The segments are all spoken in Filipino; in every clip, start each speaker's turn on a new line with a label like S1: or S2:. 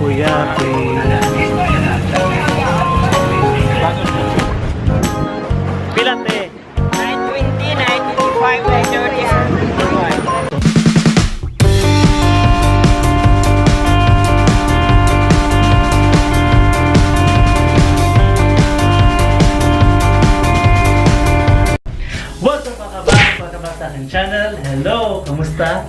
S1: Takoyaki. Pilate.
S2: 920, 925, 930.
S1: What's up mga kabata? Welcome back sa aking channel. Hello! Kamusta?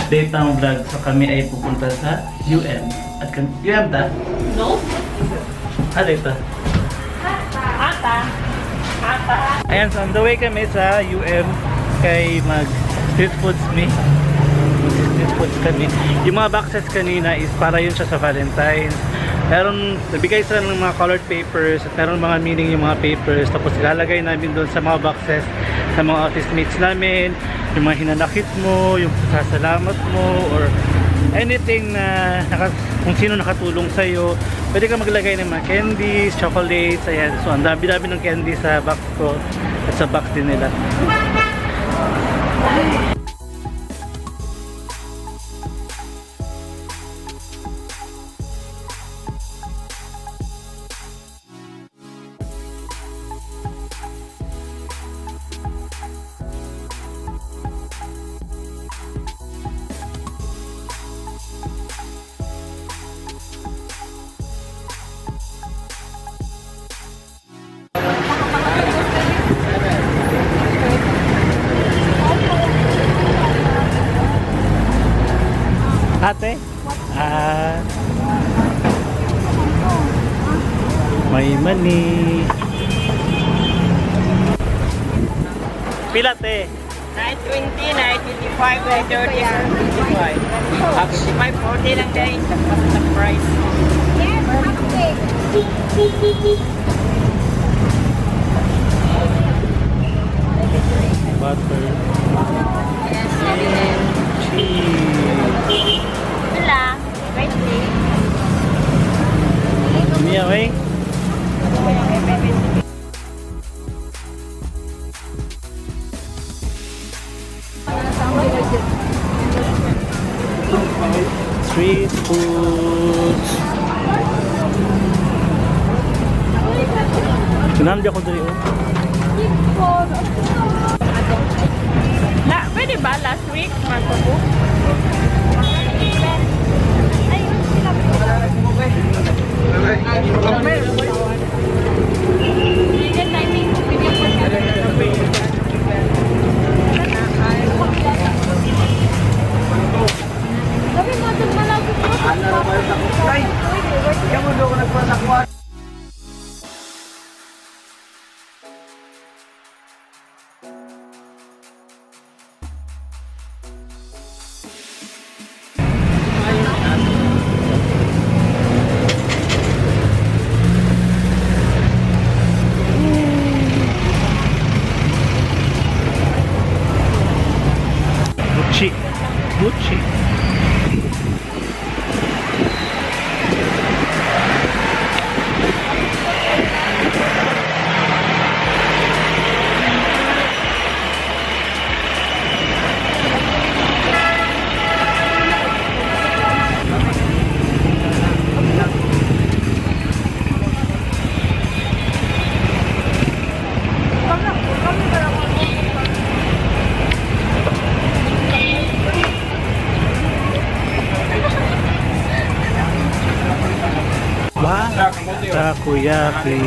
S1: Update ng vlog. So kami ay pupunta sa UM. At UM ta?
S2: No?
S1: Ano ito?
S2: Ata.
S1: Ayan, so on the way kami sa UM kay mag street foods me. Street foods kami. Yung mga boxes kanina is para yun siya sa Valentines. Meron, nabigay sila ng mga colored papers at meron mga meaning yung mga papers. Tapos ilalagay namin doon sa mga boxes sa mga office mates namin. Yung mga hinanakit mo, yung sasalamat mo, or anything na kung sino nakatulong sa'yo. Pwede ka maglagay ng mga candies, chocolates, ayan. So ang dami-dami ng candy sa box ko at sa box din nila. Ate? May money. Pilate.
S2: 920, 925, 930, 925. 40 lang guys. That's the price.
S3: Yes, okay.
S1: Butter.
S2: Yes,
S1: Cheese.
S2: Wala. 20.
S1: Mia, wey. Street foods. Sinamdi ako dali oh.
S2: Pwede ba last week? Magpabook? Gucci. Takoyaki.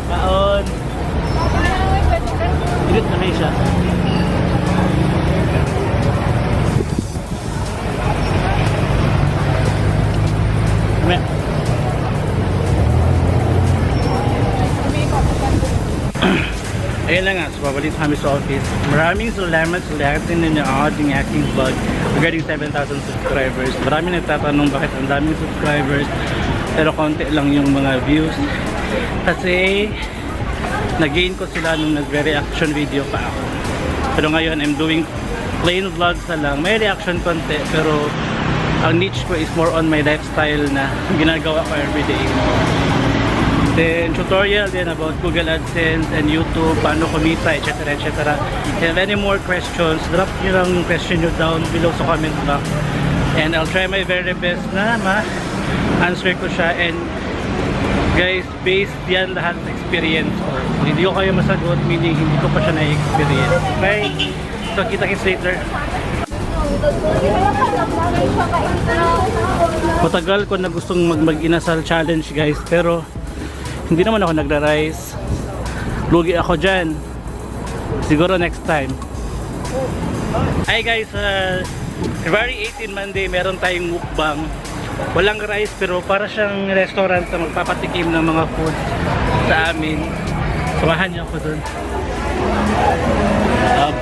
S2: Baon. Init na kayo siya.
S1: Me. Ayun lang nga, so babalik kami sa office. Maraming salamat sa lahat din ninyo ang aking vlog regarding 7,000 subscribers. Maraming nagtatanong bakit ang daming subscribers pero konti lang yung mga views. Kasi nag-gain ko sila nung nagre-reaction video pa ako. Pero ngayon, I'm doing plain vlogs na lang. May reaction konti pero ang niche ko is more on my lifestyle na ginagawa ko everyday. Then tutorial din about Google AdSense and YouTube, paano kumita, etc. etc. If any more questions, drop nyo lang yung question nyo down below sa comment box. And I'll try my very best na ma-answer ko siya. And guys, based yan lahat sa experience ko. Hindi ko kayo masagot, meaning hindi ko pa siya na-experience. Okay? So kita-kits later. Matagal ko na gustong mag-inasal challenge guys, pero hindi naman ako nagra-rice. Lugi ako dyan. Siguro next time. Hi guys, February 18 Monday meron tayong mukbang. Walang rice pero para siyang restaurant na magpapatikim ng mga food sa amin. Samahan niyo ako dun.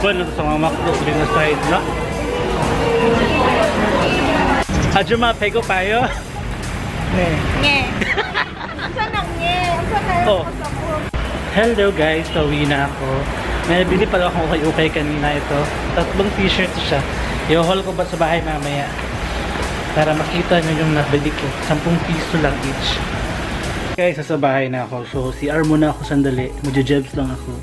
S1: Bon, ito sa mga makdo sa side, no? Hajuma, pego payo?
S2: Nge. Sana nge. Sana
S1: Oh. Hello guys, pauwi na ako. May bili pala akong ukay-ukay kanina ito. 3 t-shirt siya. I-haul ko ba sa bahay mamaya? Para makita nyo yung nabili ko. 10 piso lang each. Guys, sa bahay na ako. So, CR muna ako sandali. Magja-jebs lang ako.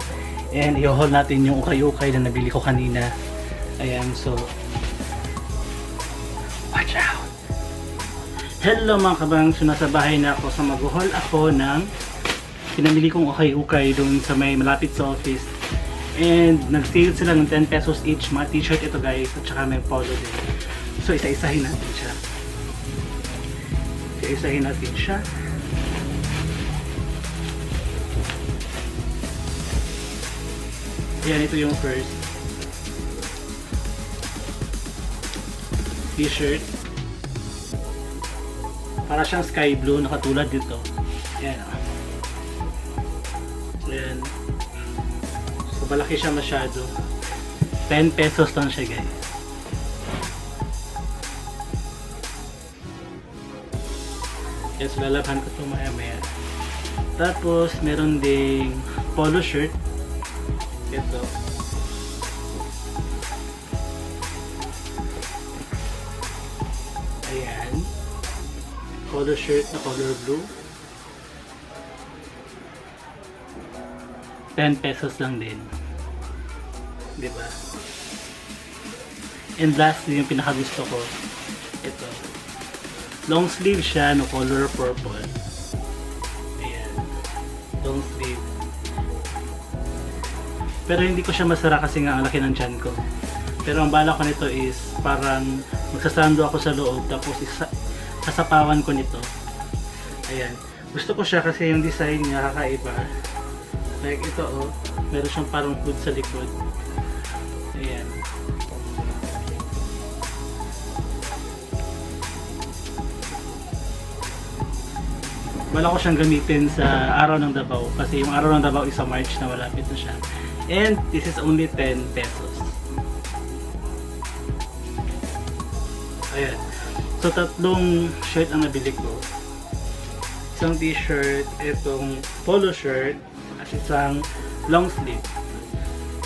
S1: And i-haul natin yung ukay-ukay na nabili ko kanina. Ayan, so watch out! Hello mga kabang, so nasa bahay na ako. So mag-haul ako ng pinamili kong ukay-ukay doon sa may malapit sa office. And nag-sale sila ng 10 pesos each. Mga t-shirt ito guys, at saka may polo din. So isa-isahin natin siya. Isa-isahin natin siya. Ayan, ito yung first t-shirt. Para siyang sky blue, nakatulad dito. Ayan. Ayan. So, malaki siya masyado. 10 pesos lang siya guys. Yes, lalabhan ko ito maya-maya. Tapos, meron ding polo shirt. Ito. Ayan. Polo shirt na color blue. 10 pesos lang din. Diba? And lastly, yung pinakagusto ko, ito. Long sleeve siya, no color purple. Ayan. Long sleeve. Pero hindi ko siya masara kasi nga ang laki ng tiyan ko. Pero ang bala ko nito is parang magsasando ako sa loob tapos sasapawan ko nito. Ayan. Gusto ko siya kasi yung design niya kakaiba. Like ito oh, meron siyang parang hood sa likod. Ayan. Bala ko siyang gamitin sa araw ng Davao kasi yung araw ng Davao is sa March na malapit na siya. And this is only 10 pesos. Ayan. So, 3 shirt ang nabili ko. Isang t-shirt, itong polo shirt, at isang long sleeve.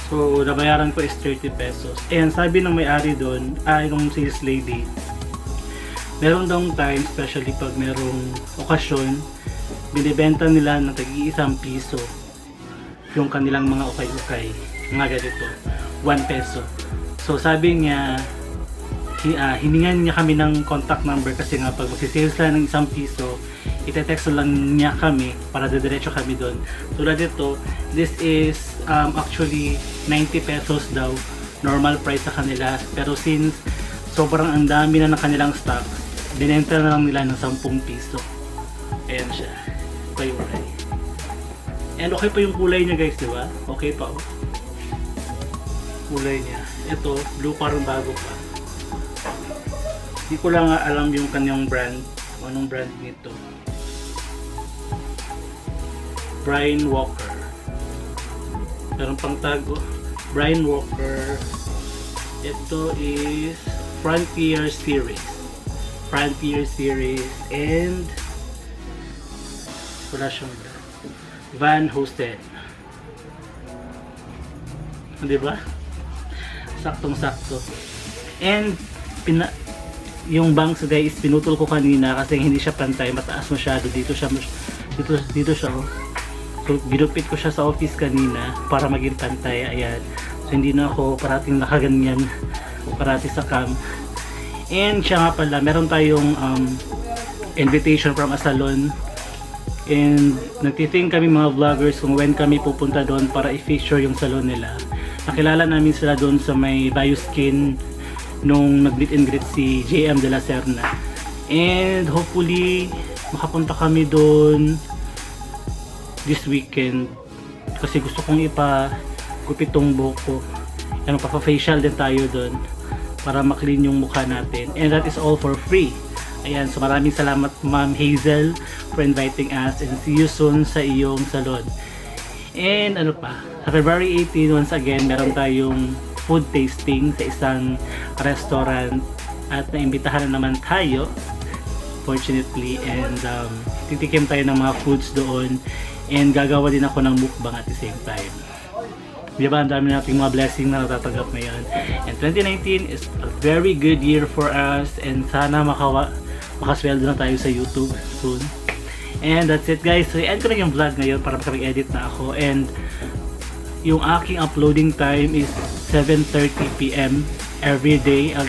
S1: So, nabayaran ko is 30 pesos. And sabi ng may-ari doon, yung sales lady, meron daw time, especially pag merong okasyon, binibenta nila ng tag-1 piso yung kanilang mga ukay-ukay, mga ganito, 1 peso. So sabi niya, hiningan niya kami ng contact number kasi nga pag magsisales sila ng 1 piso, ite-text lang niya kami para diretso kami doon. Tulad dito, this is actually 90 pesos daw, normal price sa kanila. Pero since sobrang ang dami na ng kanilang stock, binenta na lang nila ng 10 piso. Ayan siya, ukay-ukay. And okay pa yung kulay niya guys, di ba? Okay pa oh. Kulay niya. Ito, blue parang bago pa. Hindi ko lang alam yung kanyang brand. kung anong brand nito. Brian Walker. Meron pang tag, oh. Brian Walker. Ito is Frontier Series. Frontier Series and wala siyang Van Hosten. Diba? Saktong-sakto. And yung bangs guys, pinutol ko kanina kasi hindi siya pantay, mataas masyado. Dito siya oh. So ginupit ko siya sa office kanina para maging pantay. Ayan. So hindi na ako parating nakaganyan o parati sa cam. And siya nga pala, meron tayong invitation from a salon. And nagtiting kami mga vloggers kung when kami pupunta doon para i-feature yung salon nila. Nakilala namin sila doon sa may Bioskin nung nag-meet and greet si JM de la Serna. And hopefully makapunta kami doon this weekend kasi gusto kong ipagupit tong buhok ko. Ano, pa-facial din tayo doon para maklin yung mukha natin. And that is all for free. Ayan, so maraming salamat Ma'am Hazel for inviting us and see you soon sa iyong salon. And ano pa, sa February 18 once again meron tayong food tasting sa isang restaurant at naimbitahan na naman tayo fortunately, and titikim tayo ng mga foods doon and gagawa din ako ng mukbang at the same time. Diba, ang dami nating mga blessing na natatanggap ngayon. And 2019 is a very good year for us and sana makasweldo na tayo sa YouTube soon. And that's it guys, so i-end ko na yung vlog ngayon para makapag-edit na ako, and yung aking uploading time is 7:30 PM every day. I'll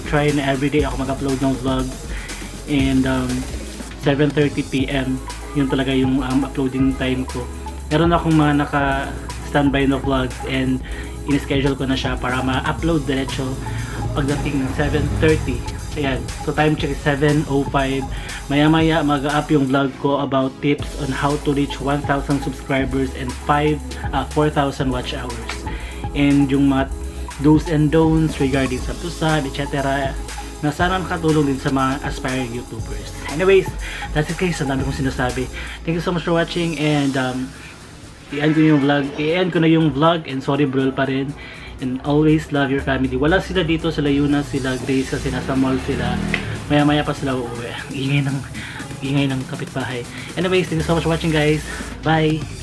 S1: try na every day ako mag-upload ng vlogs, and 7:30 PM yun talaga yung uploading time ko. Meron akong mga naka-standby na vlogs and in-schedule ko na siya para ma-upload diretso pagdating ng 7:30. Ayan, so time check is 7:05. Maya-maya mag-up yung vlog ko about tips on how to reach 1,000 subscribers and 4,000 watch hours. And yung mga do's and don'ts regarding sa tusab, etc. na sana makatulong din sa mga aspiring YouTubers. Anyways, that's it guys. Ang dami kong sinasabi. Thank you so much for watching, and i-end ko na yung vlog, and sorry bro pa rin. And always love your family. Wala sila dito, sila Yuna, sila Grace kasi nasa mall sila. Maya-maya pa sila uuwi. Ingay ng kapitbahay. Anyways, thank you so much for watching guys. Bye!